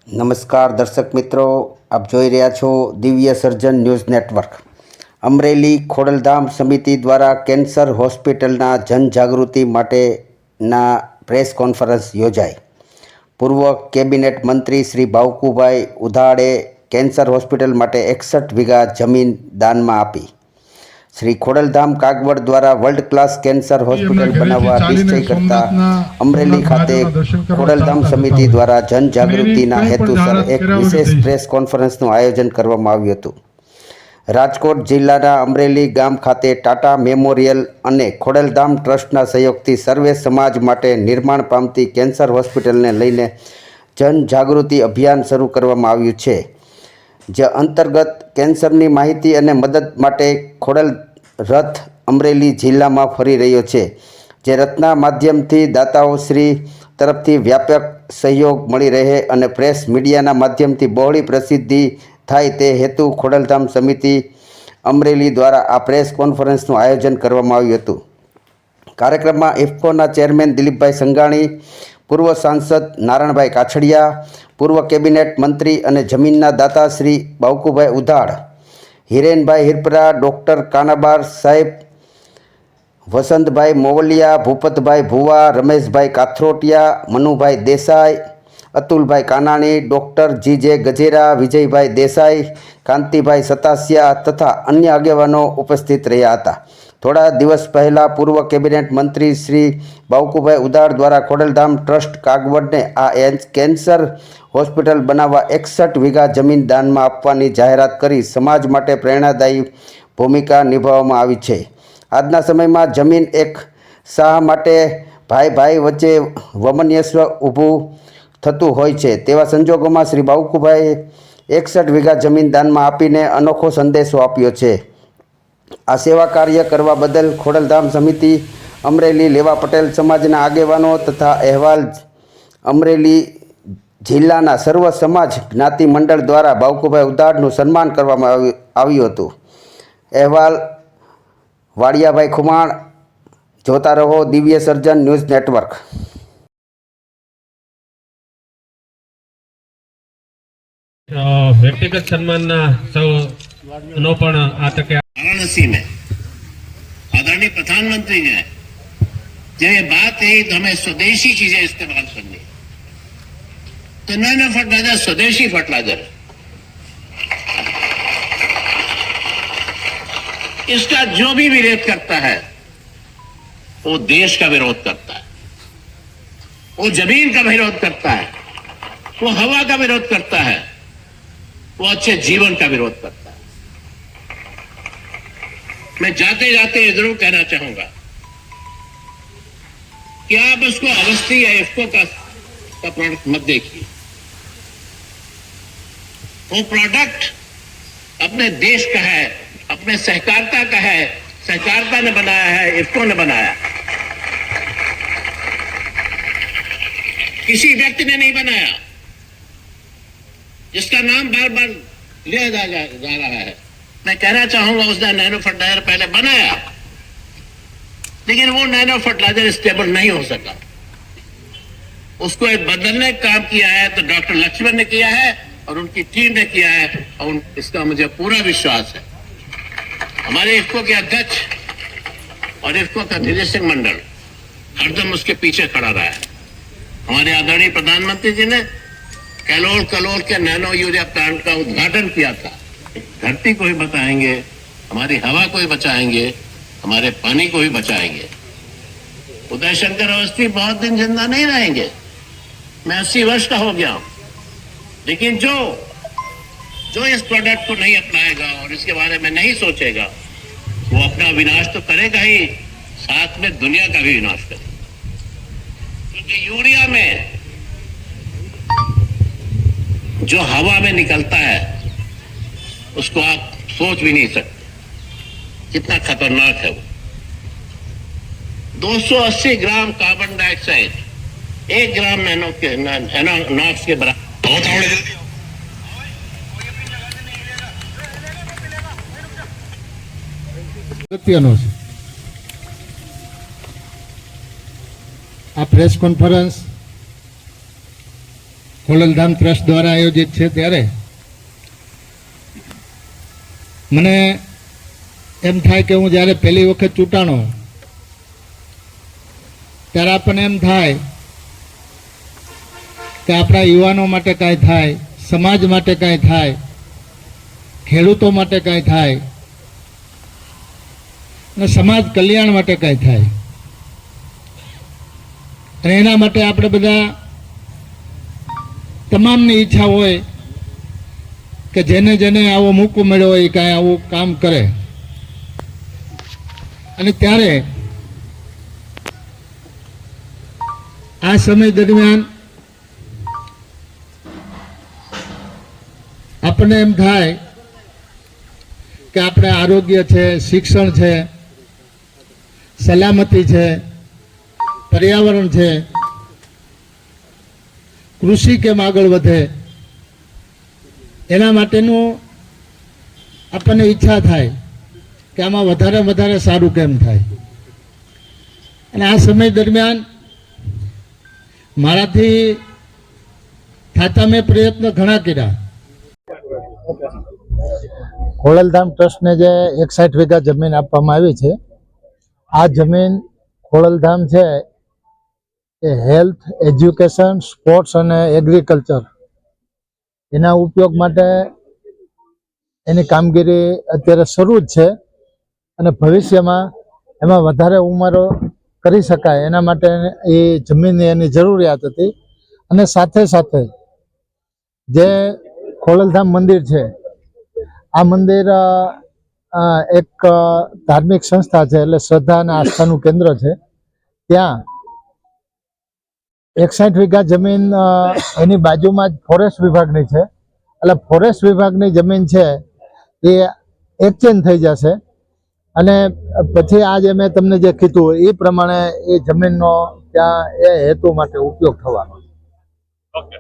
નમસ્કાર દર્શક મિત્રો, આપ જોઈ રહ્યા છો દિવ્ય સર્જન ન્યૂઝ નેટવર્ક. અમરેલી ખોડલધામ સમિતિ દ્વારા કેન્સર હોસ્પિટલના જનજાગૃતિ માટેના પ્રેસ કોન્ફરન્સ યોજાઈ. પૂર્વ કેબિનેટ મંત્રી શ્રી બાવકુભાઈ ઉધાડે કેન્સર હોસ્પિટલ માટે 61 વીઘા જમીન દાનમાં આપી. શ્રી ખોડલધામ કાગવડ દ્વારા વર્લ્ડ ક્લાસ કેન્સર હોસ્પિટલ બનાવવા નિશ્ચય કરતા અમરેલી ખાતે ખોડલધામ સમિતિ દ્વારા જનજાગૃતિના હેતુસર એક વિશેષ પ્રેસ કોન્ફરન્સનું આયોજન કરવામાં આવ્યું હતું. રાજકોટ જિલ્લાના અમરેલી ગામ ખાતે ટાટા મેમોરિયલ અને ખોડલધામ ટ્રસ્ટના સહયોગથી સર્વે સમાજ માટે નિર્માણ પામતી કેન્સર હોસ્પિટલને લઈને જનજાગૃતિ અભિયાન શરૂ કરવામાં આવ્યું છે, જે અંતર્ગત કેન્સરની માહિતી અને મદદ માટે ખોડલ રથ અમરેલી જિલ્લામાં ફરી રહ્યો છે, જે રથના માધ્યમથી દાતાઓશ્રી તરફથી વ્યાપક સહયોગ મળી રહે અને પ્રેસ મીડિયાના માધ્યમથી બહોળી પ્રસિદ્ધિ થાય તે હેતુ ખોડલધામ સમિતિ અમરેલી દ્વારા આ પ્રેસ કોન્ફરન્સનું આયોજન કરવામાં આવ્યું હતું. કાર્યક્રમમાં ઇફકોના ચેરમેન દિલીપભાઈ સંઘાણી, પૂર્વ સાંસદ નારણભાઈ કાછડિયા, પૂર્વ કેબિનેટ મંત્રી અને જમીનના દાતા શ્રી બાવકુભાઈ ઉધાડ, હિરેનભાઈ હિરપરા, ડૉક્ટર કાનાબાર સાહેબ, વસંતભાઈ મોવલિયા, ભૂપતભાઈ ભુવા, રમેશભાઈ કાથરોટિયા, મનુભાઈ દેસાઈ, અતુલભાઈ કાનાણી, ડૉક્ટર જીજે ગજેરા, વિજયભાઈ દેસાઈ, કાંતિભાઈ સતાસિયા તથા અન્ય આગેવાનો ઉપસ્થિત રહ્યા હતા. થોડા દિવસ પહેલાં પૂર્વ કેબિનેટ મંત્રી શ્રી બાવકુભાઈ ઉધાડ દ્વારા ખોડલધામ ટ્રસ્ટ કાગવડને આ કેન્સર હોસ્પિટલ બનાવવા 61 વીઘા જમીન દાનમાં આપવાની જાહેરાત કરી સમાજ માટે પ્રેરણાદાયી ભૂમિકા નિભાવવામાં આવી છે. આજના સમયમાં જમીન એક શાહ માટે ભાઈ વચ્ચે વમનસ્ય ઊભું થતું હોય છે. તેવા સંજોગોમાં શ્રી બાવકુભાઈએ 61 વીઘા જમીન દાનમાં આપીને અનોખો સંદેશો આપ્યો છે. આ સેવા કાર્ય કરવા બદલ ખોડલધામ સમિતિ અમરેલી, લેવા પટેલ સમાજના આગેવાનો તથા અહેવાલ અમરેલી જિલ્લાના સર્વ સમાજ જ્ઞાતિ મંડળ દ્વારા બાવકુભાઈ ઉધાડનું સન્માન કરવામાં આવ્યું હતું. અહેવાલ વાડિયાભાઈ ખુમાણ. જોતા રહો દિવ્ય સર્જન ન્યૂઝ નેટવર્ક. व्यक्तिगत सम्मान सौ पण आ तक वाराणसी में आदरणीय प्रधानमंत्री ने जब ये बात है तो हमें स्वदेशी चीजें इस्तेमाल करनी, तो नैनो फर्टिलाइजर स्वदेशी फर्टिलाइजर, इसका जो भी विरोध करता है वो देश का विरोध करता है, वो जमीन का विरोध करता है, वो हवा का विरोध करता है, वो अच्छे जीवन का विरोध करता है. मैं जाते जाते जरूर कहना चाहूंगा कि आप उसको अवस्थी या इफ्को का प्रोडक्ट मत देखिए. वो प्रोडक्ट अपने देश का है, अपने सहकारिता का है, सहकारिता ने बनाया है, इफ्को ने बनाया, किसी व्यक्ति ने नहीं बनाया जिसका नाम बार बार लिया जा रहा है. मैं कहना चाहूंगा उसने नैनो फर्टिलाइजर पहले बनाया, लेकिन वो नैनो फर्टिलाइजर स्टेबल नहीं हो सका. उसको एक बदलने का काम किया है तो डॉक्टर लक्ष्मण ने किया है और उनकी टीम ने किया है, और इसका मुझे पूरा विश्वास है. हमारे इफ्को के अध्यक्ष और इफ्को का निदेशक मंडल हरदम उसके पीछे खड़ा रहा है. हमारे आदरणीय प्रधानमंत्री जी ने कलोल के नैनो यूरिया प्लांट का उद्घाटन किया था. धरती को ही बचाएंगे, हमारी हवा को ही बचाएंगे, हमारे पानी को ही बचाएंगे. उदय शंकर अवस्थी बहुत दिन जिंदा नहीं रहेंगे. मैं 80 वर्ष का हो गया हूं, लेकिन जो इस प्रोडक्ट को नहीं अपनाएगा और इसके बारे में नहीं सोचेगा, वो अपना विनाश तो करेगा ही, साथ में दुनिया का भी विनाश करेगा. क्योंकि यूरिया में जो हवा में निकलता है उसको आप सोच भी नहीं सकते कितना खतरनाक है वो. 280 ग्राम कार्बन डाइऑक्साइड 1 ग्राम नॉक्स के बराबर. અગત્યનો છે આ પ્રેસ કોન્ફરન્સ ખોડલધામ ટ્રસ્ટ દ્વારા આયોજિત છે ત્યારે મને એમ થાય કે હું જ્યારે પહેલી વખત ચૂંટાણો ત્યારે આપણને એમ થાય કે આપણા યુવાનો માટે કાંઈ થાય, સમાજ માટે કાંઈ થાય, ખેડૂતો માટે કાંઈ થાય અને સમાજ કલ્યાણ માટે કાંઈ થાય. અને એના માટે આપણે બધા તમામની ઈચ્છા હોય કે જેને જેને આવો મોકો મળ્યો હોય એ કાંઈ આવું કામ કરે. અને ત્યારે આ સમય દરમિયાન આપણને એમ થાય કે આપણે આરોગ્ય છે, શિક્ષણ છે, સલામતી છે, પર્યાવરણ છે, કૃષિ કેમ આગળ વધે એના માટેનું આપણને ઈચ્છા થાય કે આમાં વધારે વધારે સારું કેમ થાય. અને આ સમય દરમિયાન મારાથી થતા મેં પ્રયત્ન ઘણા કર્યા. ખોડલધામ ટ્રસ્ટને જે 61 વીઘા જમીન આપવામાં આવી છે, આ જમીન ખોડલધામ છે એ હેલ્થ, એજ્યુકેશન, સ્પોર્ટ્સ અને એગ્રીકલ્ચર એના ઉપયોગ માટે એની કામગીરી અત્યારે શરૂ જ છે અને ભવિષ્યમાં એમાં વધારે ઉમેરો કરી શકાય એના માટે એ જમીનની એની જરૂરિયાત હતી. અને સાથે સાથે જે ખોડલધામ મંદિર છે, આ મંદિર એક ધાર્મિક સંસ્થા છે, એટલે શ્રદ્ધા અને આસ્થાનું કેન્દ્ર છે. ત્યાં 61 વીઘા જમીન એની બાજુમાં જ ફોરેસ્ટ વિભાગની છે, એટલે ફોરેસ્ટ વિભાગની જમીન છે એ એક્સચેન્જ થઈ જશે. અને પછી આજે મેં તમને જે કીધું એ પ્રમાણે એ જમીનનો ત્યાં એ હેતુ માટે ઉપયોગ થવાનો. ઓકે.